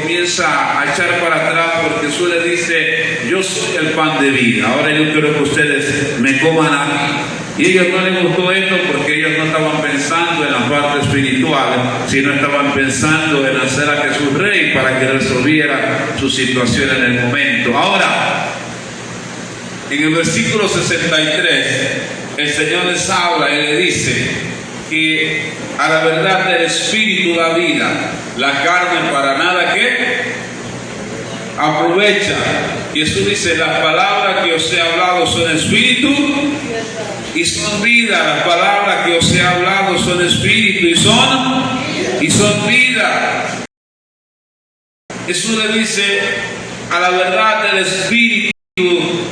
comienza a echar para atrás porque Jesús le dice: yo soy el pan de vida, ahora yo quiero que ustedes me coman a mí. Y a ellos no les gustó esto porque ellos no estaban pensando en la parte espiritual, sino estaban pensando en hacer a Jesús rey para que resolviera su situación en el momento. Ahora, en el versículo 63, el Señor les habla y le dice que a la verdad del Espíritu da vida, la carne para nada que aprovecha. Y Jesús dice: las palabras que os he hablado son espíritu y son vida. Las palabras que os he hablado son espíritu y son vida. Jesús le dice: a la verdad del Espíritu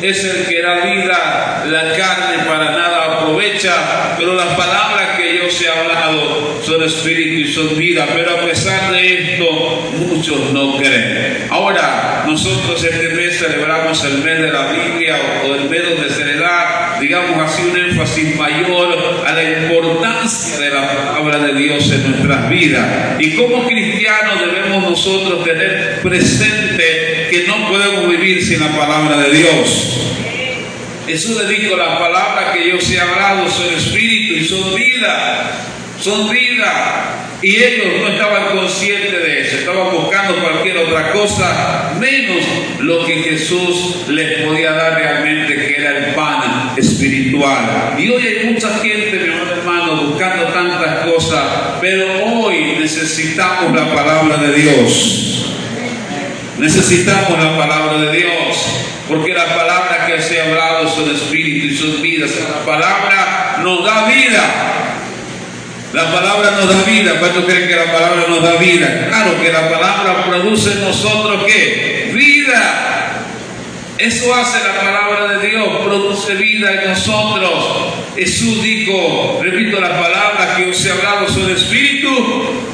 es el que da vida, la carne para nada aprovecha, pero las palabras que yo os he hablado son espíritu y son vida. Pero a pesar de esto, muchos no creen. Ahora, nosotros este mes celebramos el mes de la Biblia, o el mes donde se le da, digamos así, un énfasis mayor a la importancia de la palabra de Dios en nuestras vidas. Y como cristianos debemos nosotros tener presente que no podemos vivir sin la palabra de Dios. Jesús le dijo: las palabras que yo os he hablado son espíritu y son vida. Son vida. Y ellos no estaban conscientes de eso, estaban buscando cualquier otra cosa menos lo que Jesús les podía dar realmente, que era el pan espiritual. Y hoy hay mucha gente, mi hermano, buscando tantas cosas, pero hoy necesitamos la palabra de Dios. Necesitamos la palabra de Dios, porque las palabras que os he hablado son espíritu y son vida. La palabra nos da vida. La palabra nos da vida. ¿Cuántos creen que la palabra nos da vida? Claro que la palabra produce en nosotros ¿qué? Vida. Eso hace la palabra de Dios, produce vida en nosotros. Jesús dijo, repito, las palabras que os he hablado son espíritu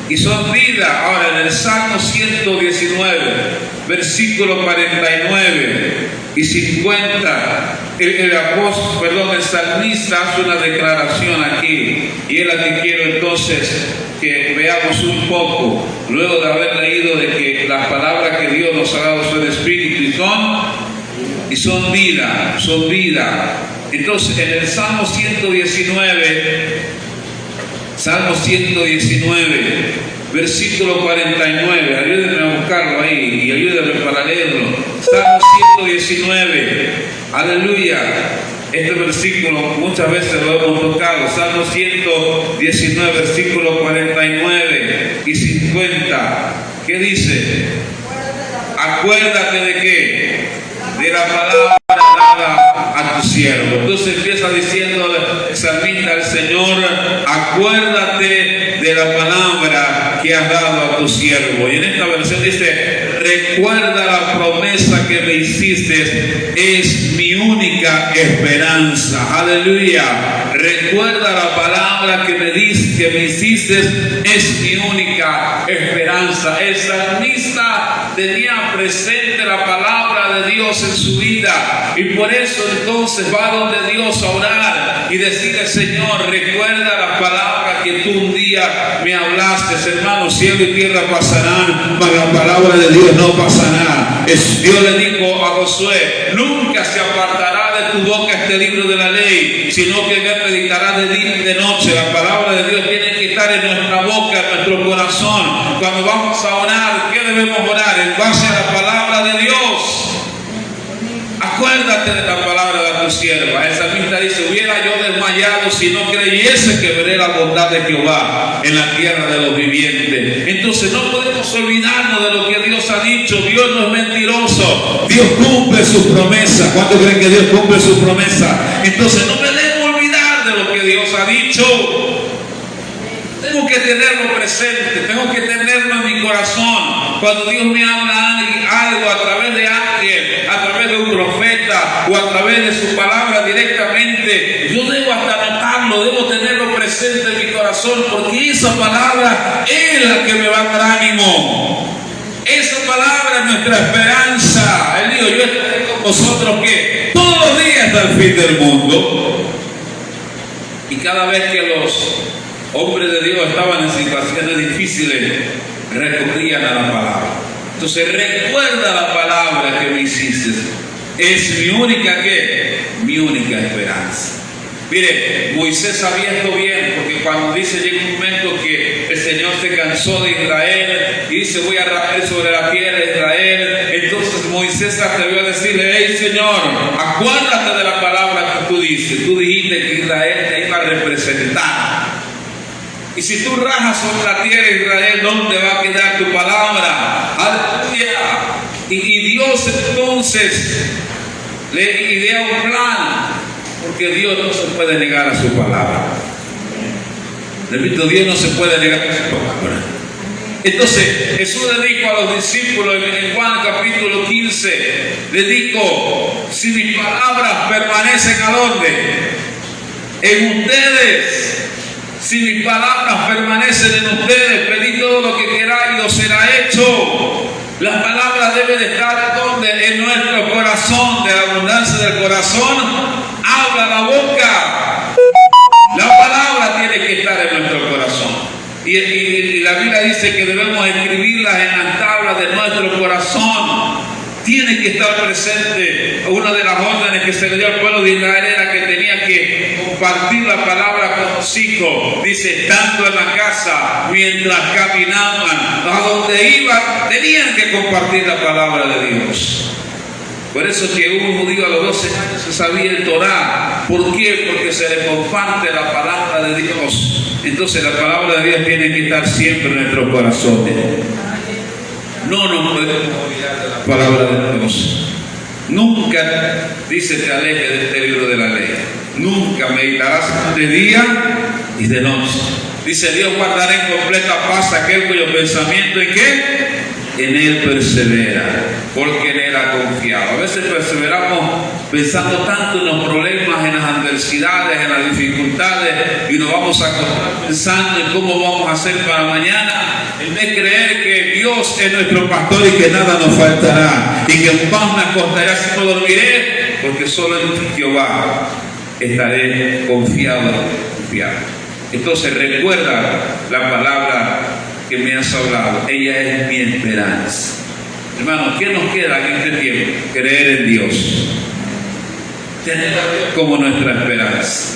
y son vida. Ahora, en el Salmo 119, versículo 49 y 50, el salmista hace una declaración aquí, y es la que quiero entonces que veamos un poco, luego de haber leído de que las palabras que Dios nos ha dado son espíritu y son vida, son vida. Entonces, en el Salmo 119, versículo 49, ayúdenme a buscarlo ahí y ayúdenme para leerlo. Salmo 119, aleluya. Este versículo muchas veces lo hemos tocado. Salmo 119, versículo 49 y 50. ¿Qué dice? Acuérdate de qué? De la palabra dada a tu siervo. Entonces empieza diciendo el salmista al Señor: acuérdate de la palabra que has dado a tu siervo. Y en esta versión dice: recuerda la promesa que me hiciste, es mi única esperanza. Aleluya. Recuerda la palabra que me hiciste, es mi única esperanza. El salmista tenía presente la palabra de Dios en su vida, y por eso entonces va donde Dios a orar y decirle: Señor, recuerda la palabra que tú un día me hablaste. Hermano, cielo y tierra pasarán, mas la palabra de Dios no pasará. Dios le dijo a Josué: nunca se apartará de tu boca este libro de la ley, sino que me meditarás de día y de noche. La palabra de Dios tiene que estar en nuestra boca, en nuestro corazón. Cuando vamos a orar, ¿qué debemos orar? En base a la palabra de Dios. Acuérdate de la palabra de tu sierva. El salmista dice: hubiera yo desmayado si no creyese que veré la bondad de Jehová en la tierra de los vivientes. Entonces no podemos olvidarnos de lo que Dios ha dicho. Dios no es mentiroso. Dios cumple sus promesas. ¿Cuántos creen que Dios cumple sus promesas? Entonces no me debo olvidar de lo que Dios ha dicho. Tengo que tenerlo presente, tengo que tenerlo en mi corazón. Cuando Dios me habla algo a través de alguien, a través de un profeta o a través de su palabra directamente, yo debo hasta anotarlo, debo tenerlo presente en mi corazón, porque esa palabra es la que me va a dar ánimo. Esa palabra es nuestra esperanza. Él dijo: yo estaré con vosotros que todos los días hasta el fin del mundo. Y cada vez que los hombres de Dios estaban en situaciones difíciles, recurrían a la palabra. Entonces recuerda la palabra que me hiciste. Es mi única, ¿qué? Mi única esperanza. Mire, Moisés sabía esto bien, porque cuando dice, llega un momento que el Señor se cansó de Israel y dice, voy a rajar sobre la tierra de Israel. Entonces Moisés se atrevió a decirle, hey Señor, acuérdate de la palabra que tú dices. Tú dijiste que Israel te iba a representar. Y si tú rajas sobre la tierra de Israel, ¿dónde va a quedar tu palabra? Aleluya. Y Dios entonces le idea un plan. Porque Dios no se puede negar a su palabra. Repito, Dios no se puede negar a su palabra. Entonces Jesús le dijo a los discípulos en Juan capítulo 15, le dijo, si mis palabras permanecen ¿a dónde? En ustedes. Si mis palabras permanecen en ustedes, pedid todo lo que queráis y os será hecho. Las palabras deben de estar ¿dónde? En nuestro corazón. De la abundancia del corazón habla la boca. La palabra tiene que estar en nuestro corazón. Y la Biblia dice que debemos escribirlas en las tablas de nuestro corazón. Tiene que estar presente. Una de las órdenes que se le dio al pueblo de Israel era que tenía que compartir la palabra con los hijos. Dice, estando en la casa, mientras caminaban, a donde iban, tenían que compartir la palabra de Dios. Por eso que un judío a los 12 años se sabía el Torá. ¿Por qué? Porque se le comparte la palabra de Dios. Entonces la palabra de Dios tiene que estar siempre en nuestros corazones. No nos podemos olvidar de la palabra de Dios. Nunca, dice, te alejes de este libro de la ley. Nunca meditarás de día y de noche. Dice, Dios guardará en completa paz aquel cuyo pensamiento en qué? En él persevera, porque en él ha confiado. A veces perseveramos pensando tanto en los problemas, en las adversidades, en las dificultades, y nos vamos a acostar pensando en cómo vamos a hacer para mañana, en vez de creer que Dios es nuestro pastor y que nada nos faltará, y que en paz me acostaré así no dormiré, porque solo en ti, Jehová, estaré confiado. Entonces recuerda la palabra que me has hablado, ella es mi esperanza. Hermano, ¿qué nos queda en este tiempo? Creer en Dios, tener a Dios como nuestra esperanza.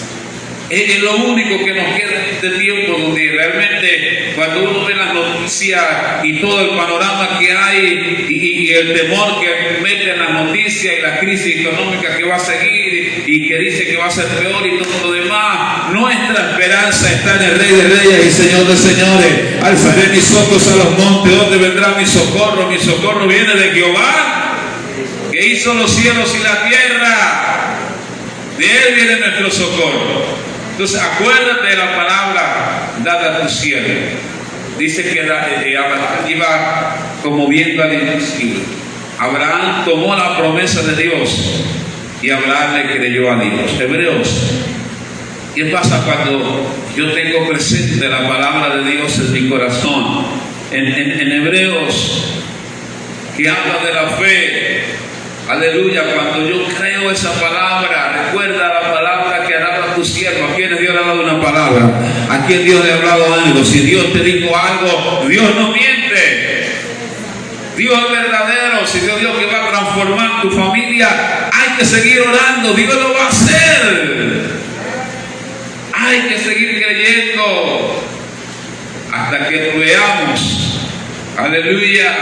Es lo único que nos queda en este tiempo, donde realmente cuando uno ve las noticias y todo el panorama que hay y el temor que mete en las noticias y la crisis económica que va a seguir y que dice que va a ser peor y todo lo demás, nuestra esperanza está en el Rey de Reyes y Señor de Señores. Alzaré mis ojos a los montes, ¿dónde vendrá mi socorro? Mi socorro viene de Jehová, que hizo los cielos y la tierra. De él viene nuestro socorro. Entonces acuérdate de la palabra dada a tu siervo. Dice que Abraham iba como viendo al invisible. Abraham tomó la promesa de Dios y Abraham le creyó a Dios. Hebreos, ¿qué pasa cuando yo tengo presente la palabra de Dios en mi corazón? En Hebreos, que habla de la fe, aleluya, cuando yo creo esa palabra, recuerda la palabra que ha dado a tu siervo. ¿A quién Dios le ha dado una palabra? ¿A quién Dios le ha hablado algo? Si Dios te dijo algo, Dios no miente. Dios es verdadero. Si Dios dijo que va a transformar tu familia, hay que seguir orando. Dios lo va a hacer. Hay que seguir creyendo hasta que lo veamos. Aleluya.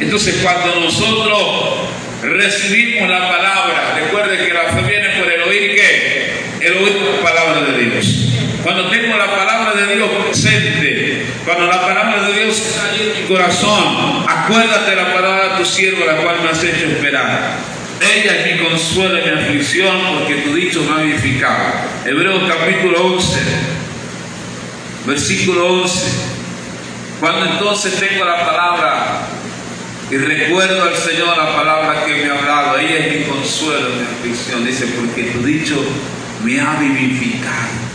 Entonces cuando nosotros recibimos la palabra, recuerde que la fe viene por el oír, ¿qué? El oír la palabra de Dios. Cuando tengo la palabra de Dios presente, cuando la palabra de Dios está allí en mi corazón, acuérdate de la palabra de tu siervo, la cual me has hecho esperar. Ella es mi consuelo y mi aflicción, porque tu dicho me ha vivificado. Hebreos capítulo 11, versículo 11. Cuando entonces tengo la palabra y recuerdo al Señor la palabra que me ha hablado, ella es mi consuelo, mi aflicción. Dice, porque tu dicho me ha vivificado.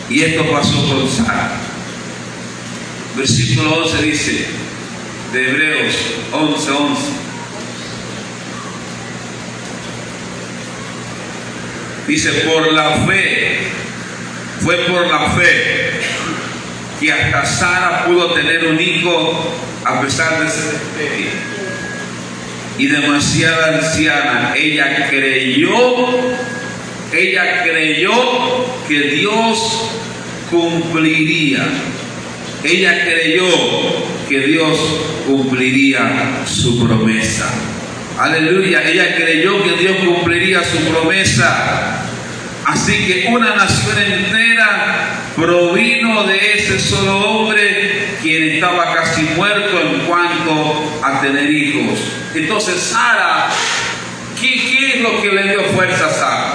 Y esto pasó con Sara. Versículo 11 dice, de Hebreos 11:11. Dice, por la fe, fue por la fe que hasta Sara pudo tener un hijo a pesar de ser estéril y demasiada anciana, ella creyó que Dios cumpliría. Ella creyó que Dios cumpliría su promesa. Aleluya, ella creyó que Dios cumpliría su promesa. Así que una nación entera provino de ese solo hombre, quien estaba casi muerto en cuanto a tener hijos. Entonces Sara, ¿qué es lo que le dio fuerza a Sara?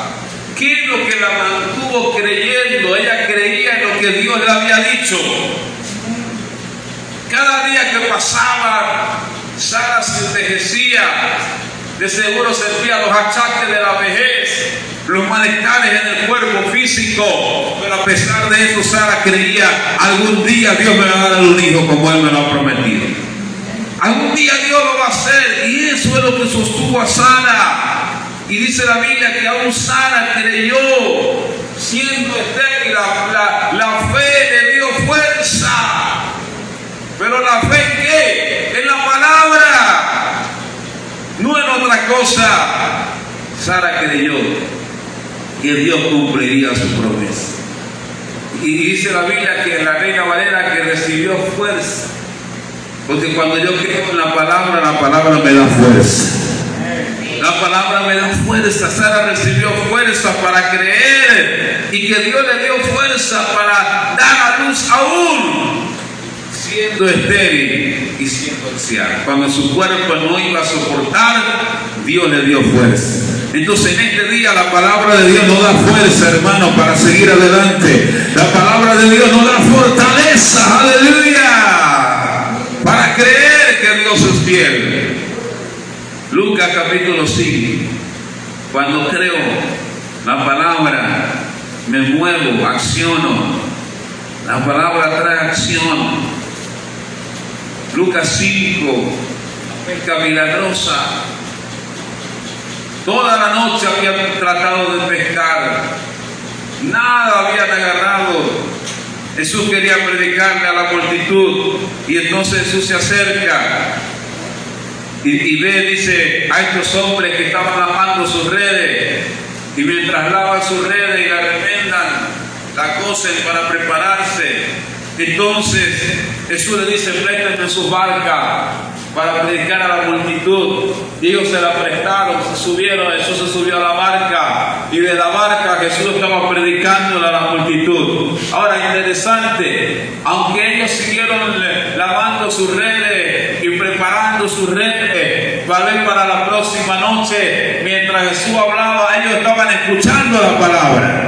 ¿Qué es lo que la mantuvo creyendo? Ella creía en lo que Dios le había dicho. Cada día que pasaba, Sara se envejecía. De seguro sentía los achaques de la vejez, los malestares en el cuerpo físico, pero a pesar de eso Sara creía: algún día Dios me va a dar un hijo como Él me lo ha prometido. Algún día Dios lo va a hacer, y eso es lo que sostuvo a Sara. Y dice la Biblia que aún Sara creyó, siendo estéril, la fe le dio fuerza. Pero la fe ¿en qué? En la palabra, no en otra cosa. Sara creyó que Dios cumpliría su promesa. Y dice la Biblia que la Reina Valera que recibió fuerza. Porque cuando yo creo en la palabra me da fuerza. La palabra me da fuerza. Sara recibió fuerza para creer, y que Dios le dio fuerza para dar a luz aún siendo estéril y siendo anciana. Cuando su cuerpo no iba a soportar, Dios le dio fuerza. Entonces en este día la palabra de Dios nos da fuerza, hermano, para seguir adelante. La palabra de Dios nos da fortaleza, aleluya, para creer que Dios es fiel. Lucas capítulo 5. Cuando creo la palabra, me muevo, acciono. La palabra trae acción. Lucas 5, pesca milagrosa. Toda la noche habían tratado de pescar, nada habían agarrado. Jesús quería predicarle a la multitud, y entonces Jesús se acerca y ve, dice, a estos hombres que estaban lavando sus redes, y mientras lavan sus redes y la remendan, la cosen para prepararse. Entonces Jesús le dice: préstenme sus barcas para predicar a la multitud. Y ellos se la prestaron, se subieron. Jesús se subió a la barca, y de la barca Jesús estaba predicando a la multitud. Ahora, interesante, aunque ellos siguieron lavando sus redes y preparando sus redes para la próxima noche, mientras Jesús hablaba, ellos estaban escuchando la palabra.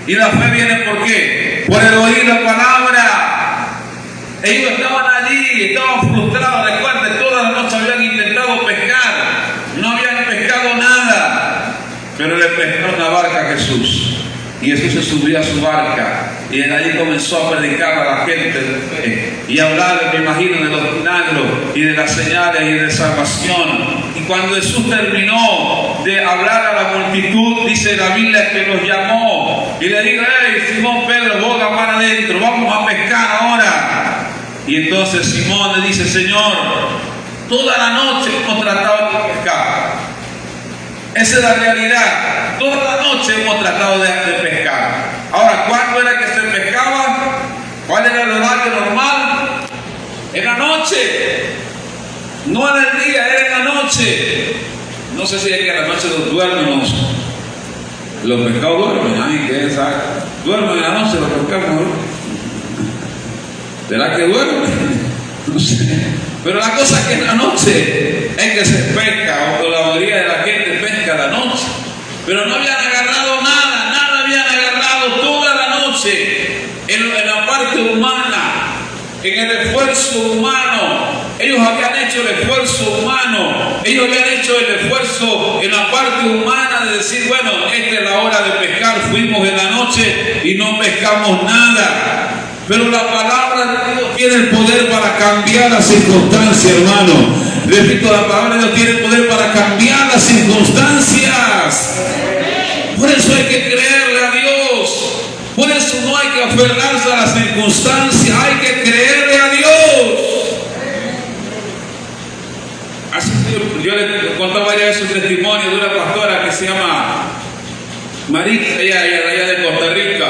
Y la fe viene ¿por qué? Por el oír la palabra. Ellos estaban allí, estaban frustrados. Recuerden, toda la noche habían intentado pescar, no habían pescado nada, pero le prestaron la barca a Jesús. Y Jesús se subió a su barca, y de allí comenzó a predicar a la gente de fe y hablar, me imagino, de los milagros y de las señales y de salvación. Y cuando Jesús terminó de hablar a la multitud, dice la Biblia que los llamó y le dijo: hey, Simón Pedro, boga para adentro, vamos a pescar ahora. Y entonces Simón le dice: Señor, toda la noche hemos tratado de pescar. Esa es la realidad. Toda la noche hemos tratado de pescar. Ahora, ¿cuándo era que se pescaba? ¿Cuál era el horario normal? En la noche. No en el día, era en la noche. No sé si es que en la noche los duermen. Los pescados duermen. Ay, ¿qué es? Duermen en la noche los pescados. ¿Será que duermen? No sé. Pero la cosa es que en la noche es que se pesca, o la mayoría de la gente pesca la noche. Pero no habían agarrado nada habían agarrado toda la noche en la parte humana, en el esfuerzo humano. Ellos habían hecho el esfuerzo humano, ellos habían hecho el esfuerzo en la parte humana de decir: bueno, esta es la hora de pescar. Fuimos en la noche y no pescamos nada. Pero la palabra de Dios tiene el poder para cambiar las circunstancias, hermano. Repito, la palabra de Dios tiene el poder para cambiar las circunstancias. Por eso hay que creerle a Dios. Por eso no hay que aferrarse a las circunstancias, hay que creerle a Dios. Así que yo le contaba varias veces un testimonio de una pastora que se llama Marita, allá de Costa Rica.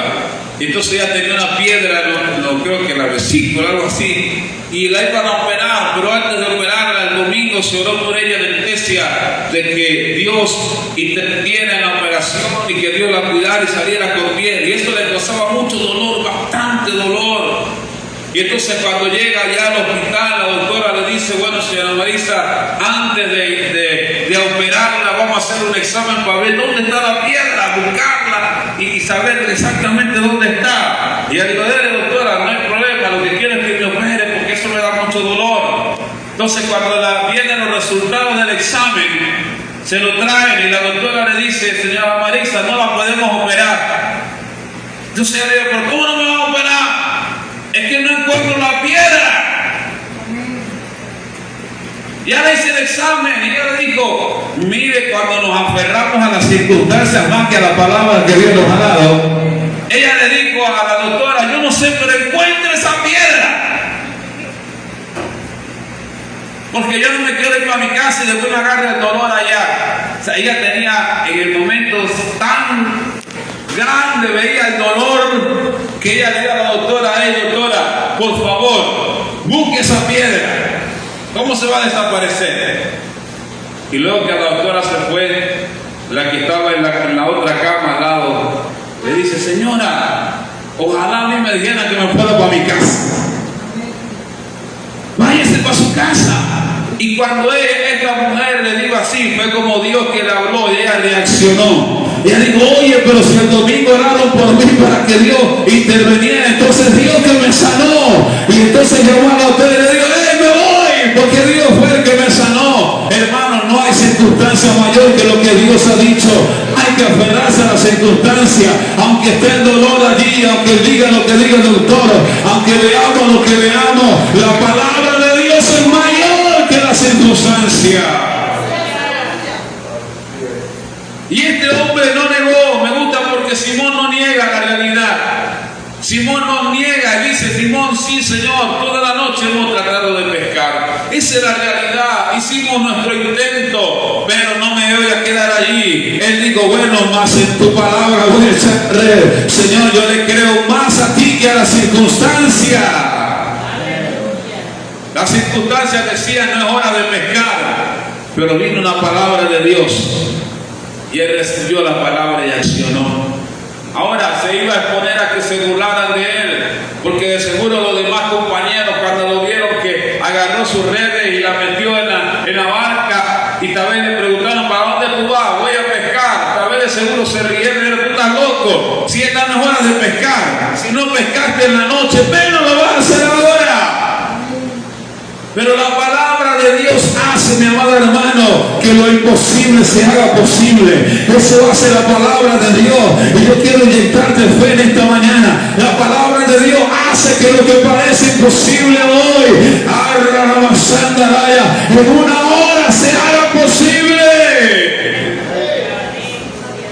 Y entonces ella tenía una piedra, no creo que la vesícula, algo así, y la iban a operar, pero antes de operarla, el domingo se oró por ella en la iglesia de que Dios interviniera en la operación y que Dios la cuidara y saliera con bien. Y esto le causaba mucho dolor, bastante dolor. Y entonces cuando llega allá al hospital, la doctora le dice: bueno, señora Marisa, antes de operarla vamos a hacer un examen para ver dónde está la piedra, buscarla y saber exactamente dónde está. Y ella dijo: doctora, no hay problema, lo que quiero es que me opere porque eso me da mucho dolor. Entonces cuando vienen los resultados del examen, se lo traen y la doctora le dice: señora Marisa, no la podemos operar. Entonces ella dijo: ¿pero cómo no me van a operar? Es que no encuentro la piedra. Ya le hice el examen y ella le dijo: mire, cuando nos aferramos a las circunstancias más que a la palabra que Dios nos ha dado, ella le dijo a la doctora: yo no sé, pero encuentre esa piedra, porque yo no me quiero ir para mi casa y después me agarre el dolor allá. O sea, ella tenía en el momento tan grande, veía el dolor, que ella le dijo a la doctora: doctora, por favor, busque esa piedra, ¿cómo se va a desaparecer? Y luego que la doctora se fue, la que estaba en la otra cama al lado, le dice: señora, ojalá a mí me dijeran que me fuera para mi casa. Váyase para su casa. Y cuando esta mujer le dijo así, fue como Dios que le habló y ella reaccionó. Ella dijo: oye, pero si el domingo oraron por mí para que Dios interveniera, entonces Dios que me sanó. Y entonces llamó a la doctora y le dijo: me voy, porque Dios fue el que me sanó. Hermano, no hay circunstancia mayor que lo que Dios ha dicho. Hay que aferrarse a la circunstancia, aunque esté el dolor allí, aunque diga lo que diga el doctor, aunque veamos lo que veamos, la palabra de Dios es mayor que la circunstancia. Y este hombre no negó. Me gusta porque Simón no niega la realidad. Simón no niega y dice: Simón, sí, Señor, toda la noche hemos tratado de pescar. Esa es la realidad. Hicimos nuestro intento, pero no me voy a quedar allí. Él dijo: bueno, más en tu palabra voy a echar red. Señor, yo le creo más a ti que a la circunstancia. Las circunstancias decían: no es hora de pescar, pero vino una palabra de Dios y él recibió la palabra y accionó. Ahora se iba a exponer a que se burlaran de él, porque de seguro los demás compañeros, cuando lo vieron que agarró sus redes y la metió en la barca, y tal vez le preguntaron: ¿para dónde tú vas? Voy a pescar. Tal vez de seguro se rieron: pero tú estás loco, si esta no es hora de pescar, si no pescaste en la noche, menos lo vas a hacer ahora. Pero la palabra de Dios hace, mi amado hermano, que lo imposible se haga posible. Eso hace la palabra de Dios. Y yo quiero inyectarte fe en esta mañana. La palabra de Dios hace que lo que parece imposible hoy, en una hora se haga posible.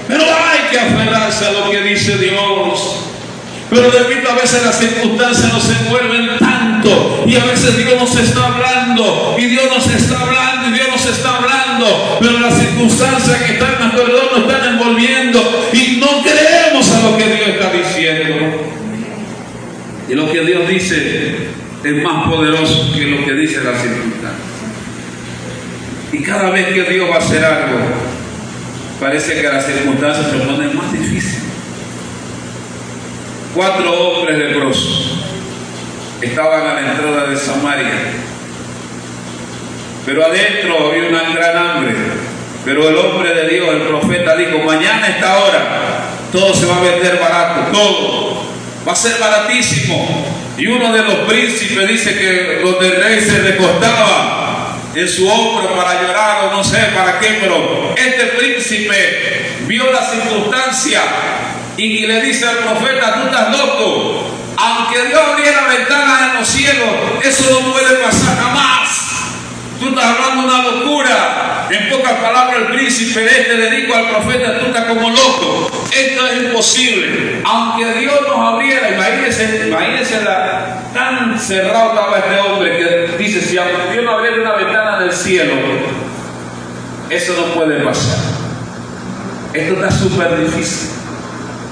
Pero hay que aferrarse a lo que dice Dios. Pero repito, a veces las circunstancias nos envuelven tanto, y a veces Dios nos está hablando, y Dios nos está hablando, y Dios nos está hablando, pero las circunstancias que están a nuestro alrededor nos están envolviendo y no creemos a lo que Dios está diciendo. Y lo que Dios dice es más poderoso que lo que dice la circunstancia. Y cada vez que Dios va a hacer algo, parece que las circunstancias se ponen más difíciles. 4 hombres leprosos estaban a la entrada de Samaria, pero adentro había una gran hambre. Pero el hombre de Dios, el profeta, dijo: mañana a esta hora todo se va a vender barato, todo va a ser baratísimo. Y uno de los príncipes dice que donde el rey se recostaba en su hombro para llorar o no sé para qué, pero este príncipe vio la circunstancia y le dice al profeta: tú estás loco, aunque Dios abriera ventanas en los cielos, eso no puede pasar jamás. Tú estás hablando una locura. En pocas palabras, el príncipe le dijo al profeta: tú estás como loco, esto es imposible. Aunque Dios nos abriera, imagínense tan cerrado estaba este hombre que dice, si aunque Dios nos abriera una ventana del cielo, eso no puede pasar. Esto está súper difícil.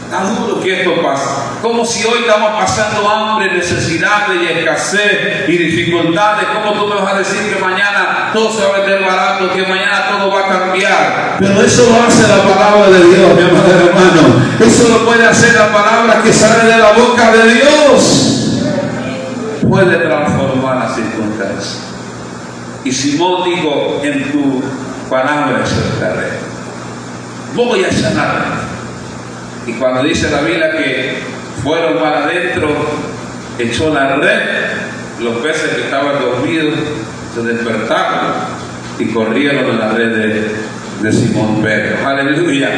Está duro que esto pase. Como si hoy estamos pasando hambre, necesidades y escasez y dificultades. ¿Cómo tú me vas a decir que mañana todo se va a vender barato, que mañana todo va a cambiar? Pero eso lo hace la palabra de Dios, mi amado hermano. Eso lo puede hacer la palabra que sale de la boca de Dios. Puede transformar las circunstancias. Y Simón dijo, en tu palabra exaltaré. Voy a sanar. Y cuando dice la Biblia que fueron para adentro, echó la red, los peces que estaban dormidos se despertaron y corrieron en la red de Simón Pedro. Aleluya.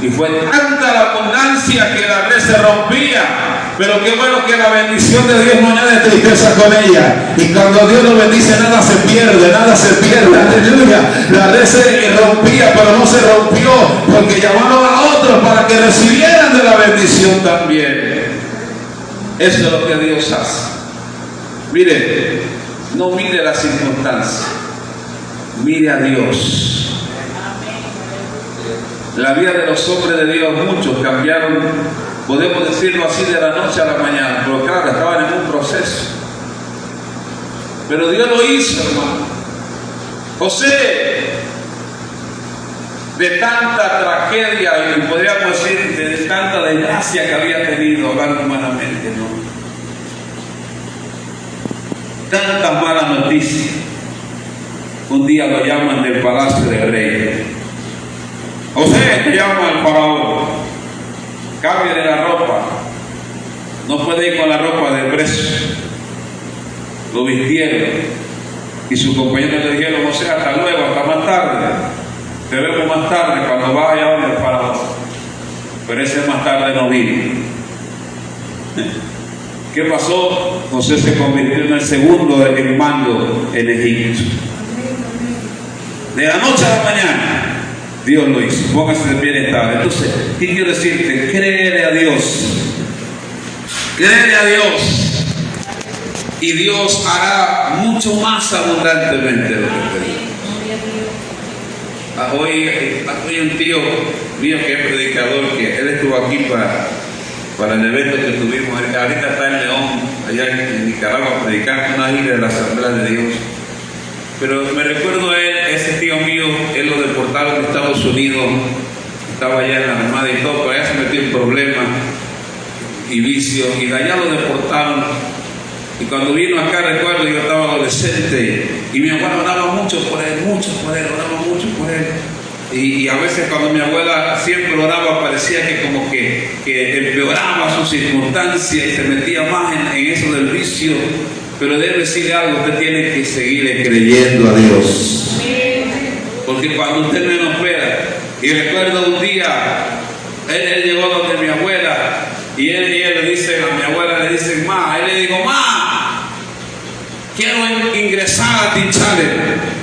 Y fue tanta la abundancia que la red se rompía. Pero qué bueno que la bendición de Dios no añade tristeza con ella. Y cuando Dios lo bendice, nada se pierde, nada se pierde. Aleluya. La red se rompía, pero no se rompió, porque llamaron a otros para que recibieran de la bendición también. Eso es lo que Dios hace. Mire, no mire las circunstancias, mire a Dios. La vida de los hombres de Dios, muchos cambiaron, podemos decirlo así, de la noche a la mañana, pero claro, estaban en un proceso. Pero Dios lo hizo, hermano. José, de tanta tragedia, y podríamos decir, de tanta desgracia que había tenido, hablando humanamente, ¿no? Tantas malas noticias. Un día lo llaman del palacio del rey. José, te llama al faraón, cámbiale la ropa, no puede ir con la ropa de preso. Lo vistieron y sus compañeros le dijeron, José, hasta luego, hasta más tarde, te vemos más tarde cuando vaya donde el faraón. Pero ese más tarde no vino. ¿Qué pasó? José se convirtió en el segundo en mando en Egipto. De la noche a la mañana Dios lo hizo. Póngase de pie esta hora. Entonces, ¿qué quiero decirte? Créele a Dios. Créele a Dios. Y Dios hará mucho más abundantemente de lo que te digo. Hoy un tío mío que es predicador, que él estuvo aquí para el evento que tuvimos. Ahorita está en León, allá en Nicaragua, predicando una gira de la Asamblea de Dios. Pero me recuerdo ese tío mío, él lo deportaron de Estados Unidos, estaba allá en la Armada y todo, pero allá se metió en problemas y vicios, y de allá lo deportaron. Y cuando vino acá, recuerdo, yo estaba adolescente, y mi abuela oraba mucho por él, oraba mucho por él. Y a veces cuando mi abuela siempre oraba, parecía que como que empeoraba sus circunstancias y se metía más en eso del vicio. Pero debe decirle algo, usted tiene que seguirle creyendo a Dios. Porque cuando usted menos espera, y recuerdo un día, él llegó donde mi abuela, y él le dice, a mi abuela le dicen, ma, él le dijo, ma, quiero ingresar a Team Challenge.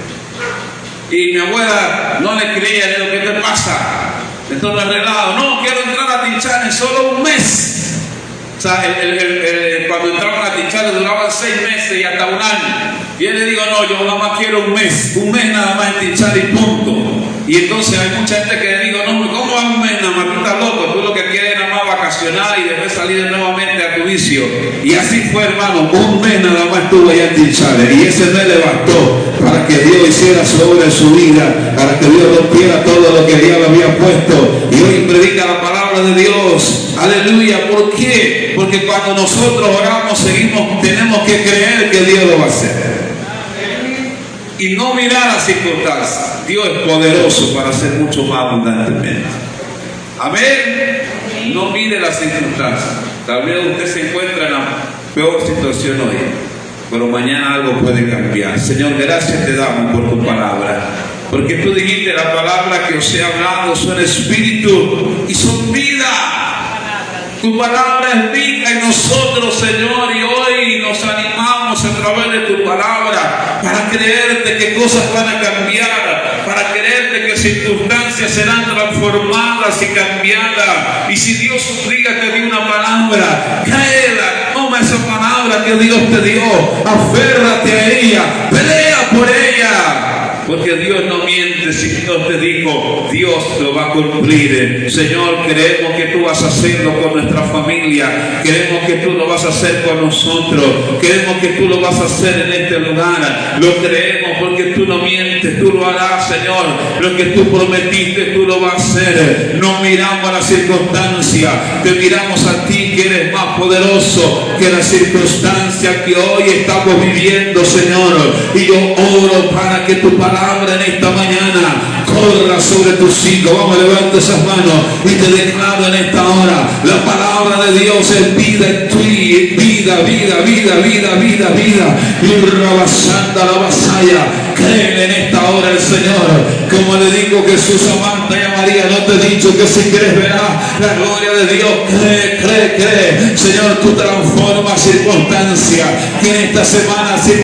Y mi abuela no le creía, le dijo, ¿qué te pasa? Estoy arreglado. No, quiero entrar a Team Challenge solo un mes. O sea, cuando entraban a Team Challenge duraban 6 meses y hasta un año. Y él le digo, no, yo nada más quiero un mes nada más en Team Challenge y punto. Y entonces hay mucha gente que le digo, no, ¿cómo va un mes nada más? Tú estás loco, tú lo que quieres es nada más vacacionar y después salir nuevamente a tu vicio. Y así fue, hermano, un mes nada más estuvo allá en Team Challenge. Y ese mes le bastó para que Dios hiciera su obra en su vida, para que Dios rompiera todo lo que Dios le había puesto. Y hoy predica la palabra de Dios. Aleluya. ¿Por qué? Porque cuando nosotros oramos, tenemos que creer que Dios lo va a hacer. Y no mirar las circunstancias. Dios es poderoso para hacer mucho más abundantemente. Amén. No mire las circunstancias. Tal vez usted se encuentra en la peor situación hoy, pero mañana algo puede cambiar. Señor, gracias te damos por tu palabra, porque tú dijiste la palabra que os he hablado son espíritu y son vida. Tu palabra es vida en nosotros, Señor, y hoy nos animamos a través de tu palabra para creerte que cosas van a cambiar, para creer creer de que circunstancias serán transformadas y cambiadas. Y si Dios un día te dio una palabra, créela, toma esa palabra que Dios te dio, aférrate a ella, pelea por ella. Porque Dios no miente. Si Dios te dijo, Dios lo va a cumplir. Señor, creemos que tú vas a hacerlo con nuestra familia. Creemos que tú lo vas a hacer con nosotros. Creemos que tú lo vas a hacer en este lugar. Lo creemos porque tú no mientes. Tú lo harás, Señor. Lo que tú prometiste, tú lo vas a hacer. No miramos a la circunstancia. Te miramos a ti, que eres más poderoso que la circunstancia que hoy estamos viviendo, Señor. Y yo oro para que tu palabra en esta mañana corra sobre tus hijos. Vamos, levanta esas manos y te declaro en esta hora: la palabra de Dios es vida en ti, vida, vida, vida, vida, vida, vida. Y rabasanda la vasalla. Creen en esta hora el Señor. Como le digo Jesús a Marta y a María, no te he dicho que si crees verás la gloria de Dios. Cree, cree, cree. Señor, tú transformas circunstancias. Que en esta semana